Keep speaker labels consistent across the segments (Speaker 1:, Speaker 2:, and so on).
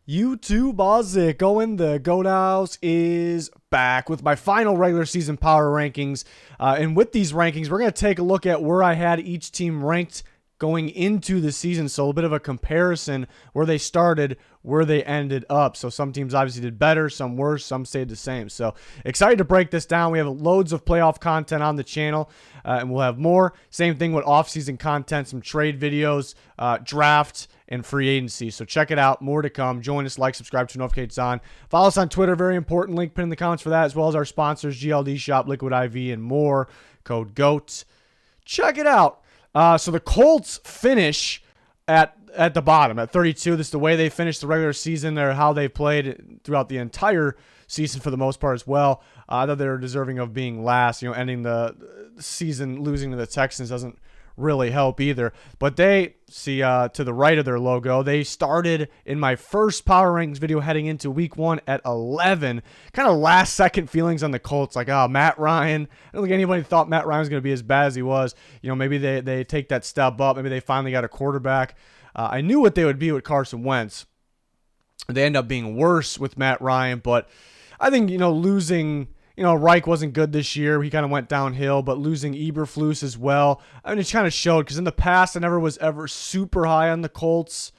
Speaker 1: YouTube, how's it going? The Goat House is back with my final regular season power rankings. And with these rankings, we're going to take a look at where I had each team ranked going into the season. So a bit of a comparison where they started, where they ended up. So some teams obviously did better, some worse, some stayed the same. So excited to break this down. We have loads of playoff content on the channel, and we'll have more. Same thing with off-season content, some trade videos, draft, and free agency. So check it out. More to come. Join us, like, subscribe, turn notifications on. Follow us on Twitter. Very important. Link pinned in the comments for that, as well as our sponsors, GLD Shop, Liquid IV, and more. Code GOAT. Check it out. So the Colts finish at the bottom at 32. This is the way they finished the regular season, or how they played throughout the entire season for the most part as well. I thought they were deserving of being last. Ending the season losing to the Texans doesn't really help either. But they see to the right of their logo, they started in my first power rankings video heading into week 1 at 11. Kind of last second feelings on the Colts, like, Matt Ryan. I don't think anybody thought Matt Ryan was going to be as bad as he was. Maybe they take that step up. Maybe they finally got a quarterback. I knew what they would be with Carson Wentz. They end up being worse with Matt Ryan, but I think losing. Reich wasn't good this year. He kind of went downhill, but losing Eberflus as well. I mean, it kind of showed, because in the past, I never was ever super high on the Colts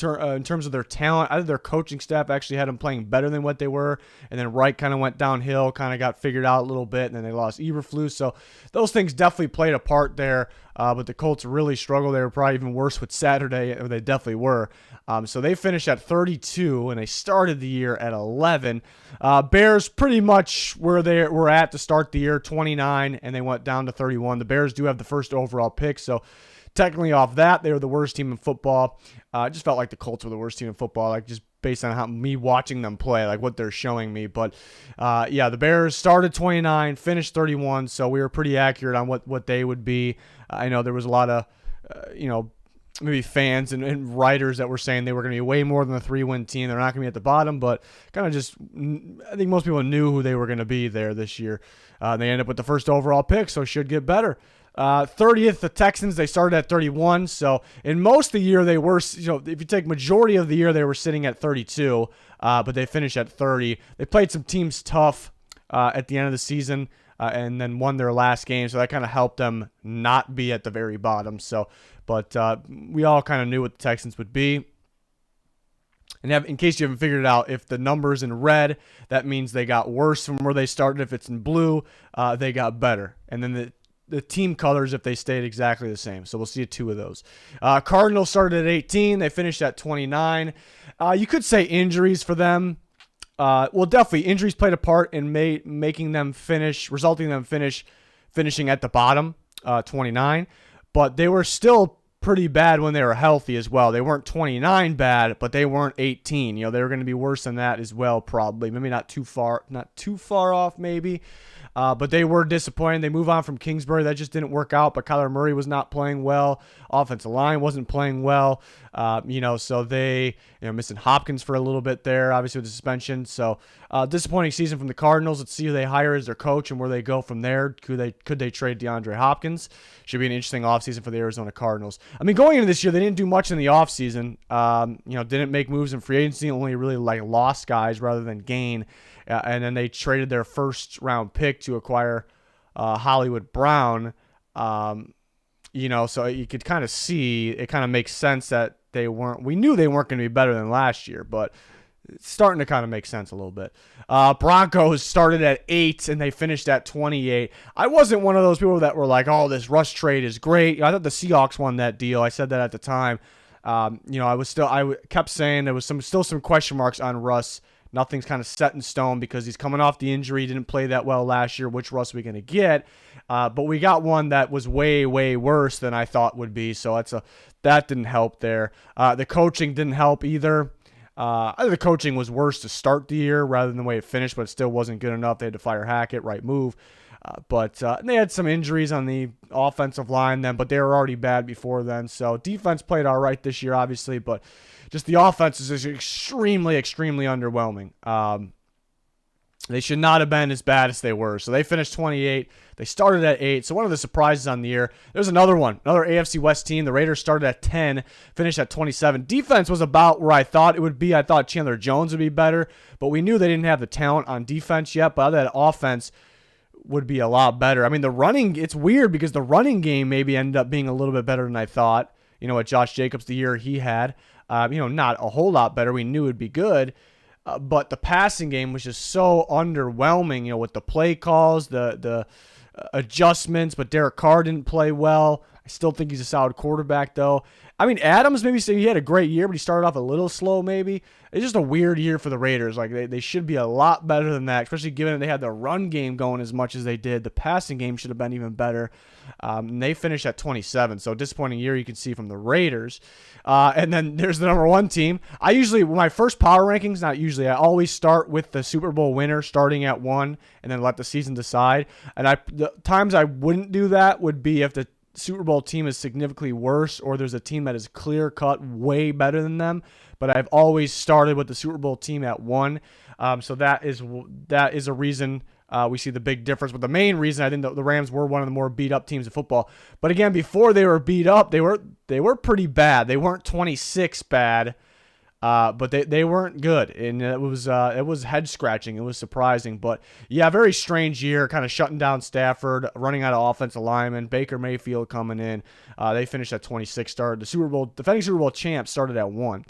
Speaker 1: in terms of their talent. I think their coaching staff actually had them playing better than what they were, and then Reich kind of went downhill, kind of got figured out a little bit, and then they lost Eberflus. So those things definitely played a part there, but the Colts really struggled. They were probably even worse with Saturday, or they definitely were. So they finished at 32, and they started the year at 11. Bears pretty much where they were at to start the year, 29, and they went down to 31. The Bears do have the first overall pick, so technically off that, they were the worst team in football. I just felt like the Colts were the worst team in football, like just based on me watching them play, like what they're showing me. But the Bears started 29, finished 31, so we were pretty accurate on what they would be. I know there was a lot of, maybe fans and writers that were saying they were going to be way more than a 3-win team. They're not going to be at the bottom, but kind of just, I think most people knew who they were going to be there this year. They ended up with the first overall pick, so should get better. 30th, the Texans, they started at 31. So in most of the year, they were, if you take majority of the year, they were sitting at 32, but they finished at 30. They played some teams tough at the end of the season, and then won their last game. So that kind of helped them not be at the very bottom. But we all kind of knew what the Texans would be. And in case you haven't figured it out, if the number's in red, that means they got worse from where they started. If it's in blue, they got better. And then the team colors, if they stayed exactly the same. So we'll see 2 of those. Cardinals started at 18. They finished at 29. You could say injuries for them. Well, definitely injuries played a part in making them finish, resulting in them finishing at the bottom, 29. But they were still pretty bad when they were healthy as well. They weren't 29 bad, but they weren't 18. They were going to be worse than that as well, probably. Maybe not too far off, maybe. But they were disappointing. They move on from Kingsbury. That just didn't work out. But Kyler Murray was not playing well. Offensive line wasn't playing well. So they, missing Hopkins for a little bit there, obviously with the suspension. So disappointing season from the Cardinals. Let's see who they hire as their coach and where they go from there. Could they trade DeAndre Hopkins? Should be an interesting offseason for the Arizona Cardinals. I mean, going into this year, they didn't do much in the offseason. Didn't make moves in free agency. Only really lost guys rather than gain. And then they traded their first round pick to acquire Hollywood Brown. So you could kind of see, it kind of makes sense that we knew they weren't going to be better than last year, but it's starting to kind of make sense a little bit. Broncos started at 8 and they finished at 28. I wasn't one of those people that were like, oh, this Russ trade is great. I thought the Seahawks won that deal. I said that at the time. I kept saying there was still some question marks on Russ. Nothing's kind of set in stone because he's coming off the injury. He didn't play that well last year. Which Russ are we going to get? But we got one that was way, way worse than I thought would be. So that didn't help there. The coaching didn't help either. I think the coaching was worse to start the year rather than the way it finished, but it still wasn't good enough. They had to fire Hackett, right move. But they had some injuries on the offensive line then, but they were already bad before then. So defense played all right this year, obviously, but just the offense is extremely, extremely underwhelming. They should not have been as bad as they were. So they finished 28. They started at 8. So one of the surprises on the year. There's another one. Another AFC West team. The Raiders started at 10, finished at 27. Defense was about where I thought it would be. I thought Chandler Jones would be better, but we knew they didn't have the talent on defense yet. But that offense would be a lot better. I mean, it's weird because the running game maybe ended up being a little bit better than I thought. With Josh Jacobs the year he had. Not a whole lot better. We knew it would be good. But the passing game was just so underwhelming, with the play calls, the adjustments. But Derek Carr didn't play well. I still think he's a solid quarterback, though. I mean, Adams maybe say he had a great year, but he started off a little slow maybe. It's just a weird year for the Raiders. Like, they should be a lot better than that, especially given they had the run game going as much as they did. The passing game should have been even better. And they finished at 27, so disappointing year you can see from the Raiders. And then there's the number 1 team. My first power rankings, I always start with the Super Bowl winner starting at 1 and then let the season decide. And the times I wouldn't do that would be if the Super Bowl team is significantly worse or there's a team that is clear-cut way better than them. But I've always started with the Super Bowl team at 1. So that is a reason we see the big difference. But the main reason I think the Rams were one of the more beat-up teams in football. But again, before they were beat up, they were pretty bad. They weren't 26 bad, but they weren't good. And it was head-scratching. It was surprising. But, yeah, very strange year, kind of shutting down Stafford, running out of offensive linemen, Baker Mayfield coming in. They finished at 26, started the defending Super Bowl champs started at 1.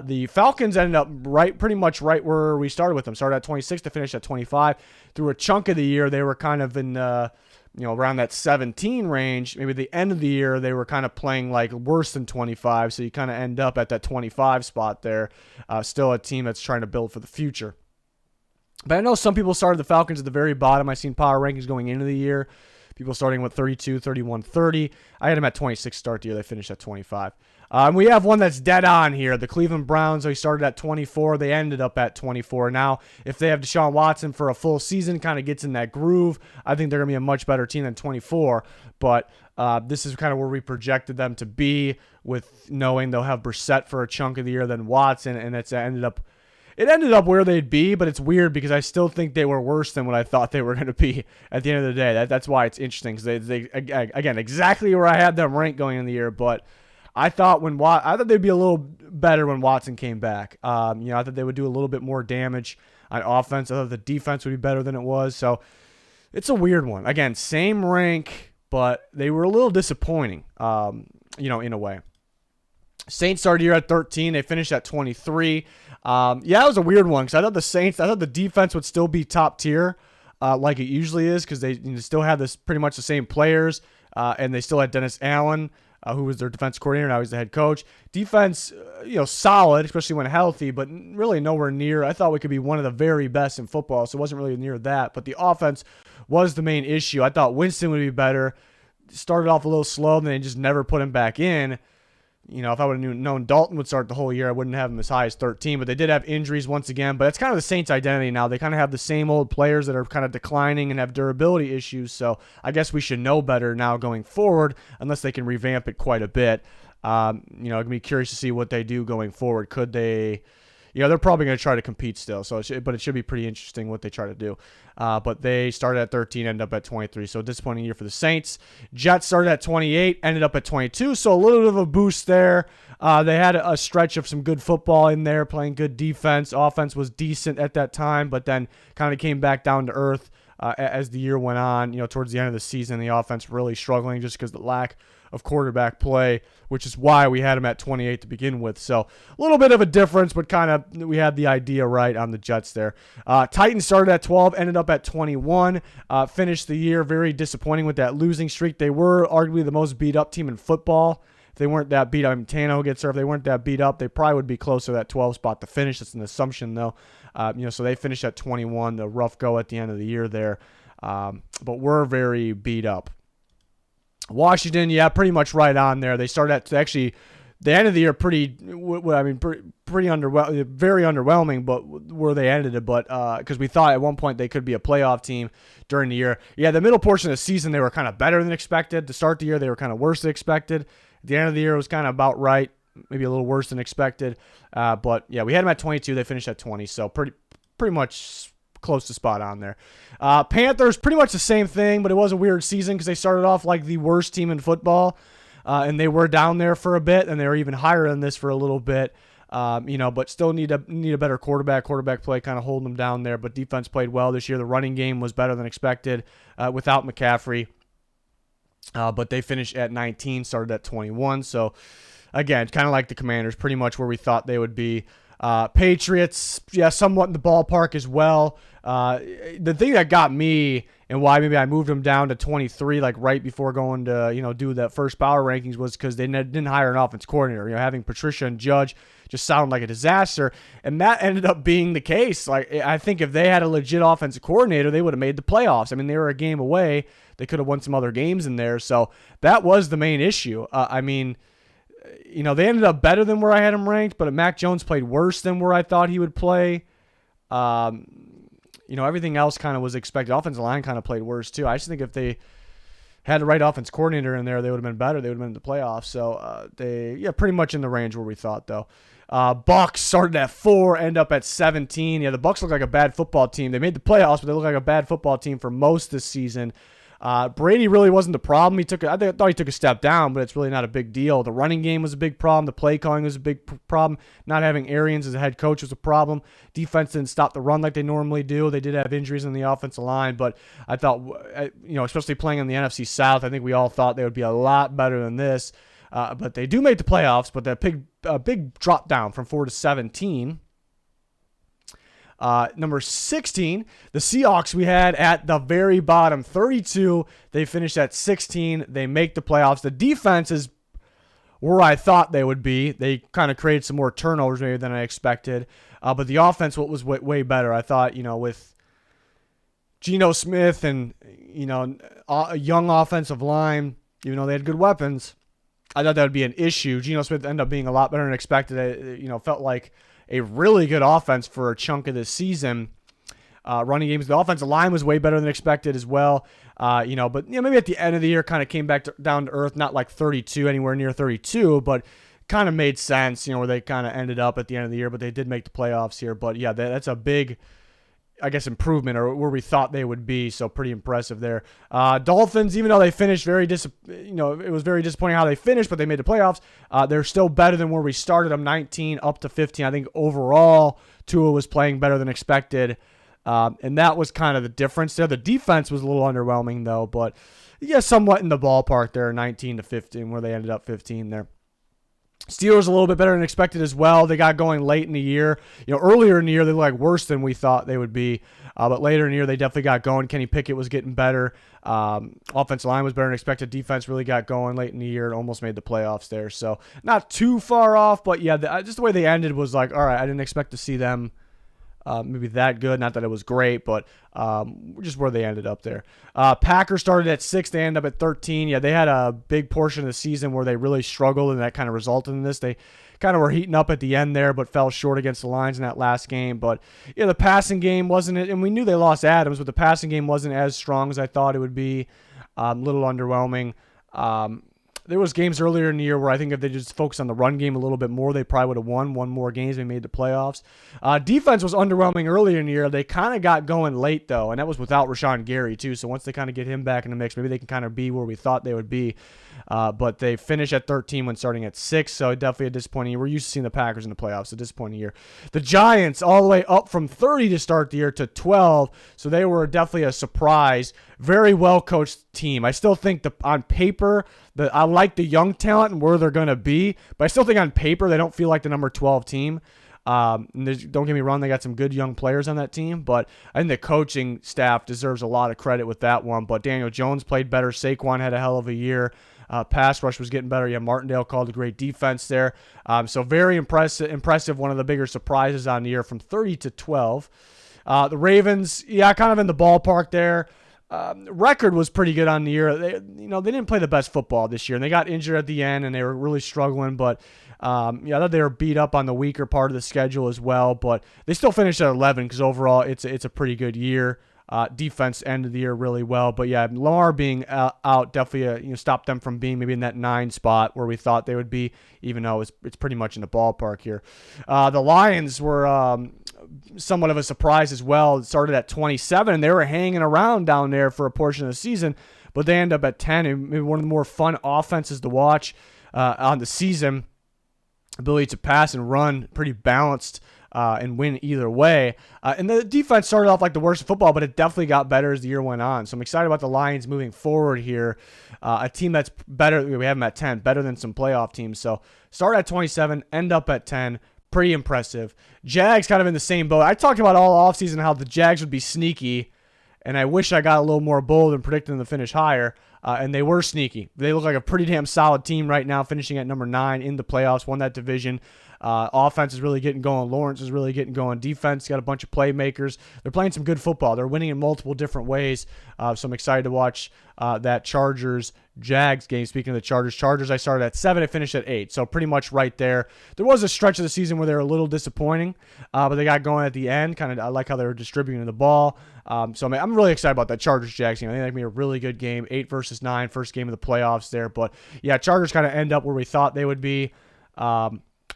Speaker 1: The Falcons ended up pretty much right where we started with them. Started at 26 to finish at 25. Through a chunk of the year, they were kind of in, around that 17 range. Maybe at the end of the year, they were kind of playing like worse than 25. So you kind of end up at that 25 spot there. Still a team that's trying to build for the future. But I know some people started the Falcons at the very bottom. I've seen power rankings going into the year. People starting with 32, 31, 30. I had them at 26 start the year. They finished at 25. We have one that's dead on here. The Cleveland Browns, they started at 24. They ended up at 24. Now, if they have Deshaun Watson for a full season, kind of gets in that groove, I think they're going to be a much better team than 24. But this is kind of where we projected them to be, with knowing they'll have Brissett for a chunk of the year, then Watson, and it ended up where they'd be. But it's weird because I still think they were worse than what I thought they were going to be at the end of the day. That's why it's interesting, because they again, exactly where I had them ranked going in the year. But I thought they'd be a little better when Watson came back. I thought they would do a little bit more damage on offense. I thought the defense would be better than it was. So it's a weird one. Again, same rank, but they were a little disappointing, in a way. Saints started the year at 13. They finished at 23. It was a weird one because I thought the defense would still be top tier, like it usually is, because they still have pretty much the same players, and they still had Dennis Allen, who was their defense coordinator. Now he's the head coach. Defense, solid, especially when healthy, but really nowhere near. I thought we could be one of the very best in football, so it wasn't really near that. But the offense was the main issue. I thought Winston would be better. Started off a little slow, and then just never put him back in. If I would have known Dalton would start the whole year, I wouldn't have him as high as 13. But they did have injuries once again. But it's kind of the Saints' identity now. They kind of have the same old players that are kind of declining and have durability issues. So I guess we should know better now going forward, unless they can revamp it quite a bit. I'm going to be curious to see what they do going forward. Could they... they're probably going to try to compete still, but it should be pretty interesting what they try to do. But they started at 13, ended up at 23, so a disappointing year for the Saints. Jets started at 28, ended up at 22, so a little bit of a boost there. They had a stretch of some good football in there, playing good defense. Offense was decent at that time, but then kind of came back down to earth as the year went on. Towards the end of the season, the offense really struggling just because of the lack of quarterback play, which is why we had him at 28 to begin with. So a little bit of a difference, but kind of we had the idea right on the Jets there. Titans started at 12, ended up at 21, finished the year very disappointing with that losing streak. They were arguably the most beat up team in football. If they weren't that beat up, Tannehill gets there. If they weren't that beat up, they probably would be closer to that 12 spot to finish. That's an assumption, though. So they finished at 21, the rough go at the end of the year there. But we're very beat up. Washington, pretty much right on there. They started at the end of the year pretty underwhelming, very underwhelming, but where they ended it. But because we thought at one point they could be a playoff team during the year. The middle portion of the season they were kind of better than expected. To start the year they were kind of worse than expected. At the end of the year it was kind of about right, maybe a little worse than expected. But we had them at 22. They finished at 20, so pretty much close to spot on there. Panthers, pretty much the same thing, but it was a weird season because they started off like the worst team in football, and they were down there for a bit, and they were even higher than this for a little bit. But still need a better quarterback. Quarterback play kind of holding them down there, but defense played well this year. The running game was better than expected without McCaffrey. But they finished at 19, started at 21. So, again, kind of like the Commanders, pretty much where we thought they would be. Patriots, yeah, somewhat in the ballpark as well. The thing that got me and why maybe I moved them down to 23, like right before going to, do that first power rankings was because they didn't hire an offense coordinator. Having Patricia and Judge just sounded like a disaster. And that ended up being the case. Like, I think if they had a legit offensive coordinator, they would have made the playoffs. I mean, they were a game away. They could have won some other games in there. So that was the main issue. They ended up better than where I had him ranked, but Mac Jones played worse than where I thought he would play. Everything else kind of was expected. Offensive line kind of played worse too. I just think if they had the right offense coordinator in there, they would have been better. They would have been in the playoffs. So pretty much in the range where we thought though. Bucks started at 4, end up at 17. Yeah, the Bucks look like a bad football team. They made the playoffs, but they look like a bad football team for most this season. Brady really wasn't the problem. I thought he took a step down, but it's really not a big deal. The running game was a big problem. The play calling was a big problem. Not having Arians as a head coach was a problem. Defense didn't stop the run like they normally do. They did have injuries in the offensive line, but I thought, especially playing in the NFC South, I think we all thought they would be a lot better than this. But they do make the playoffs, but that big drop down from 4 to 17. Number 16, the Seahawks we had at the very bottom, 32. They finished at 16. They make the playoffs. The defense is where I thought they would be. They kind of created some more turnovers maybe than I expected. But the offense was way better. I thought, with Geno Smith and, a young offensive line, even though they had good weapons, I thought that would be an issue. Geno Smith ended up being a lot better than expected. It felt like a really good offense for a chunk of this season. Running games, the offensive line was way better than expected as well. But maybe at the end of the year kind of came back down to earth, not like 32, anywhere near 32, but kind of made sense, where they kind of ended up at the end of the year, but they did make the playoffs here. But yeah, that's a big, I guess, improvement or where we thought they would be. So pretty impressive there. Dolphins, even though they finished it was very disappointing how they finished, but they made the playoffs. They're still better than where we started them, 19 up to 15. I think overall Tua was playing better than expected. And that was kind of the difference there. The defense was a little underwhelming though, but yeah, somewhat in the ballpark there, 19 to 15, where they ended up 15 there. Steelers a little bit better than expected as well. They got going late in the year. Earlier in the year, they looked like worse than we thought they would be. But later in the year, they definitely got going. Kenny Pickett was getting better. Offensive line was better than expected. Defense really got going late in the year and almost made the playoffs there. So not too far off, but yeah, just the way they ended was like, all right, I didn't expect to see them maybe that good. Not that it was great, but just where they ended up there. Packers started at 6. They ended up at 13. Yeah, they had a big portion of the season where they really struggled, and that kind of resulted in this. They kind of were heating up at the end there, but fell short against the Lions in that last game. But yeah, the passing game wasn't it, and we knew they lost Adams, but the passing game wasn't as strong as I thought it would be. A little underwhelming. There was games earlier in the year where I think if they just focused on the run game a little bit more, they probably would have won more games and made the playoffs. Defense was underwhelming earlier in the year. They kind of got going late, though, and that was without Rashawn Gary, too. So once they kind of get him back in the mix, maybe they can kind of be where we thought they would be. But they finished at 13 when starting at 6, so definitely a disappointing year. We're used to seeing the Packers in the playoffs, a disappointing year. The Giants all the way up from 30 to start the year to 12, so they were definitely a surprise. Very well-coached team. I still think on paper, I like the young talent and where they're going to be, but I still think on paper they don't feel like the number 12 team. Don't get me wrong, they got some good young players on that team, but I think the coaching staff deserves a lot of credit with that one. But Daniel Jones played better. Saquon had a hell of a year. Pass rush was getting better. Yeah, Martindale called a great defense there. So very impressive. One of the bigger surprises on the year from 30 to 12. The Ravens, yeah, kind of in the ballpark there. Record was pretty good on the year. They didn't play the best football this year, and they got injured at the end, and they were really struggling. But I thought they were beat up on the weaker part of the schedule as well. But they still finished at 11 because overall it's a pretty good year. Defense ended the year really well, but yeah, Lamar being out definitely stopped them from being maybe in that 9 spot where we thought they would be, even though it's pretty much in the ballpark here. The Lions were somewhat of a surprise as well. It started at 27, and they were hanging around down there for a portion of the season, but they end up at 10, and maybe one of the more fun offenses to watch on the season. Ability to pass and run, pretty balanced, and win either way. And the defense started off like the worst in football, but it definitely got better as the year went on. So I'm excited about the Lions moving forward here. A team that's better, we have them at 10, better than some playoff teams. So start at 27, end up at 10. Pretty impressive. Jags kind of in the same boat. I talked about all offseason how the Jags would be sneaky, and I wish I got a little more bold and predicted them to finish higher. And they were sneaky. They look like a pretty damn solid team right now, finishing at number 9 in the playoffs, won that division. Offense is really getting going. Lawrence is really getting going. Defense got a bunch of playmakers. They're playing some good football. They're winning in multiple different ways. So I'm excited to watch that Chargers-Jags game. Speaking of the Chargers, I started at 7. I finished at 8. So pretty much right there. There was a stretch of the season where they were a little disappointing, but they got going at the end. I like how they were distributing the ball. So I'm really excited about that Chargers-Jags game. I think that can be a really good game. 8 versus 9, first game of the playoffs there. But yeah, Chargers kind of end up where we thought they would be.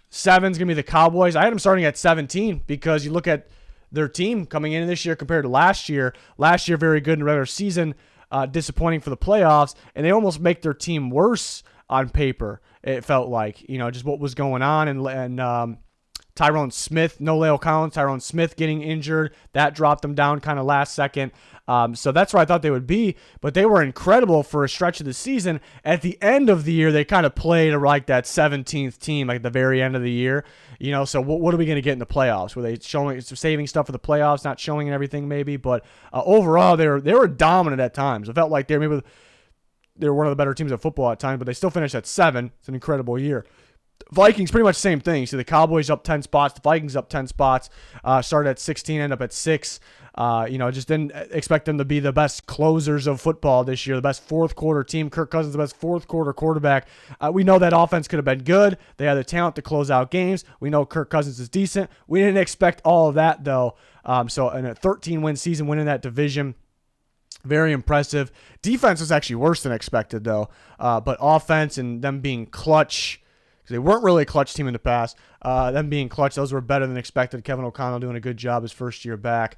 Speaker 1: 7's going to be the Cowboys. I had them starting at 17 because you look at their team coming into this year compared to last year. Last year, very good in the regular season, disappointing for the playoffs, and they almost make their team worse on paper, it felt like. Just what was going on, and Tyrone Smith, no La'el Collins, Tyrone Smith getting injured. That dropped them down kind of last second. So that's where I thought they would be, but they were incredible for a stretch of the season. At the end of the year, they kind of played like that 17th team, like at the very end of the year. So what are we going to get in the playoffs? Were they saving stuff for the playoffs, not showing everything maybe? But overall, they were dominant at times. It felt like they were one of the better teams of football at times, but they still finished at 7. It's an incredible year. Vikings, pretty much the same thing. So the Cowboys up 10 spots, the Vikings up 10 spots, started at 16, end up at 6. Just didn't expect them to be the best closers of football this year, the best fourth quarter team. Kirk Cousins, the best fourth quarter quarterback. We know that offense could have been good. They had the talent to close out games. We know Kirk Cousins is decent. We didn't expect all of that, though. So in a 13-win season, winning that division, very impressive. Defense was actually worse than expected, though. But offense and them being clutch, because they weren't really a clutch team in the past. Them being clutch, those were better than expected. Kevin O'Connell doing a good job his first year back.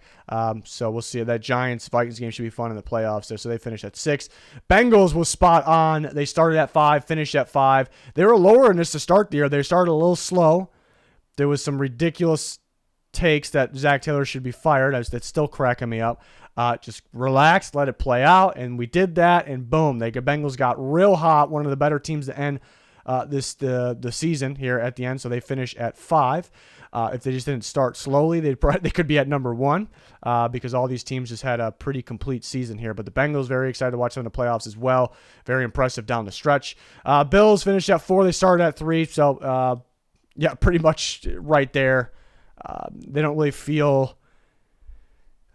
Speaker 1: So we'll see. That Giants-Vikings game should be fun in the playoffs there. So they finished at 6. Bengals was spot on. They started at 5, finished at 5. They were lower in this to start the year. They started a little slow. There was some ridiculous takes that Zach Taylor should be fired. That's still cracking me up. Just relax, let it play out, and we did that, and boom, the Bengals got real hot. One of the better teams to end the season here at the end, so they finish at 5. If they just didn't start slowly, they could be at number 1 because all these teams just had a pretty complete season here. But the Bengals, very excited to watch them in the playoffs as well. Very impressive down the stretch. Bills finished at 4. They started at 3, so yeah, pretty much right there. They don't really feel...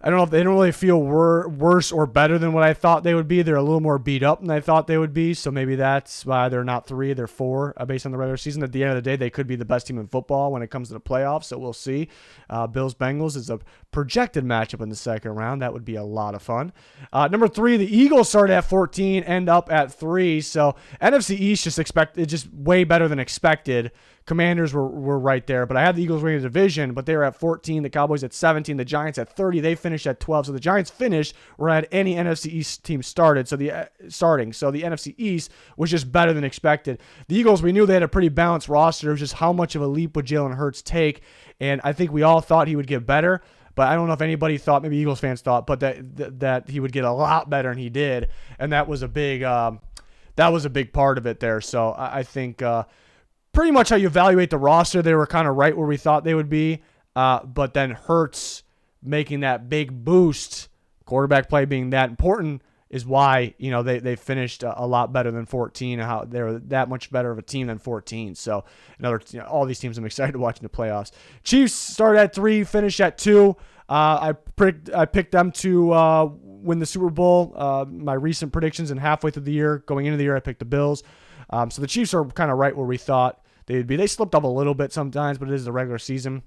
Speaker 1: I don't know if they don't really feel worse or better than what I thought they would be. They're a little more beat up than I thought they would be, so maybe that's why they're not 3, they're 4 based on the regular season. At the end of the day, they could be the best team in football when it comes to the playoffs, so we'll see. Bills-Bengals is a projected matchup in the second round. That would be a lot of fun. Number 3, the Eagles started at 14, end up at 3, so NFC East just way better than expected. Commanders were right there, but I had the Eagles winning the division, but they were at 14, the Cowboys at 17, the Giants at 30, they finished at 12, so the Giants finished where I had any NFC East team started, so the NFC East was just better than expected. The Eagles, we knew they had a pretty balanced roster. It was just how much of a leap would Jalen Hurts take, and I think we all thought he would get better, but I don't know if anybody thought, maybe Eagles fans thought, but that he would get a lot better, and he did, and that was a big part of it there, so I think pretty much how you evaluate the roster, they were kind of right where we thought they would be. But then Hurts making that big boost, quarterback play being that important, is why they finished a lot better than 14. How they were that much better of a team than 14. So all these teams I'm excited to watch in the playoffs. Chiefs started at 3, finished at 2. I picked them to win the Super Bowl. My recent predictions, and halfway through the year, going into the year, I picked the Bills. So the Chiefs are kind of right where we thought they would be. They slipped up a little bit sometimes, but it is the regular season.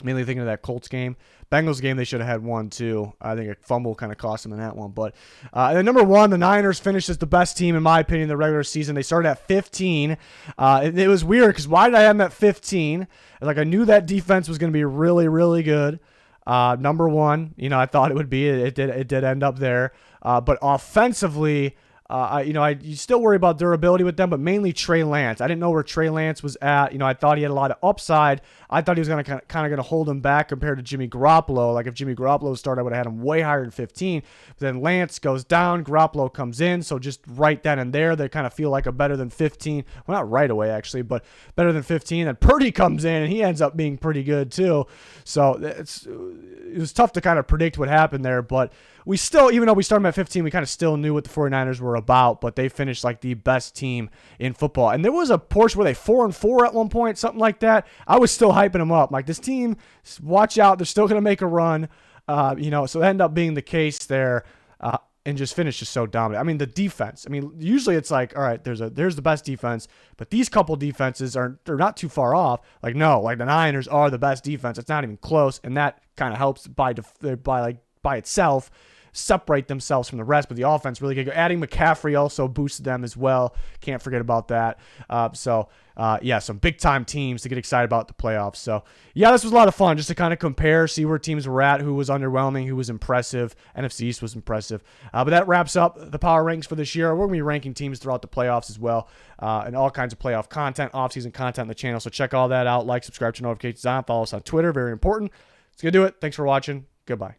Speaker 1: Mainly thinking of that Colts game. Bengals game, they should have had one too. I think a fumble kind of cost them in that one. But then number one, the Niners finished as the best team, in my opinion, in the regular season. They started at 15. It was weird because why did I have them at 15? Like, I knew that defense was going to be really, really good. Number one, I thought it would be. It did end up there. But offensively, you still worry about durability with them, but mainly Trey Lance. I didn't know where Trey Lance was at. I thought he had a lot of upside. I thought he was going to hold him back compared to Jimmy Garoppolo. Like, if Jimmy Garoppolo started, I would have had him way higher than 15. But then Lance goes down, Garoppolo comes in, so just right then and there, they kind of feel like a better than 15. Well, not right away, actually, but better than 15. And Purdy comes in, and he ends up being pretty good, too. So it was tough to kind of predict what happened there, but we still, even though we started at 15, we kind of still knew what the 49ers were about, but they finished like the best team in football. And there was a portion where they 4-4 at one point, something like that. I was still hyping them up. Like, this team, watch out, they're still going to make a run. So it ended up being the case there, and just finished just so dominant. I mean, the defense. I mean, usually it's like, all right, there's the best defense, but these couple defenses they're not too far off. Like, no, like the Niners are the best defense. It's not even close, and that kind of helps by itself separate themselves from the rest. But the offense really good. Adding McCaffrey also boosted them as well. Can't forget about that. Some big time teams to get excited about the playoffs. So yeah, this was a lot of fun just to kind of compare, see where teams were at, who was underwhelming, who was impressive. NFC East was impressive. But that wraps up the power ranks for this year. We're going to be ranking teams throughout the playoffs as well, and all kinds of playoff content, off-season content on the channel. So check all that out. Like, subscribe to notifications on, follow us on Twitter. Very important. It's going to do it. Thanks for watching. Goodbye.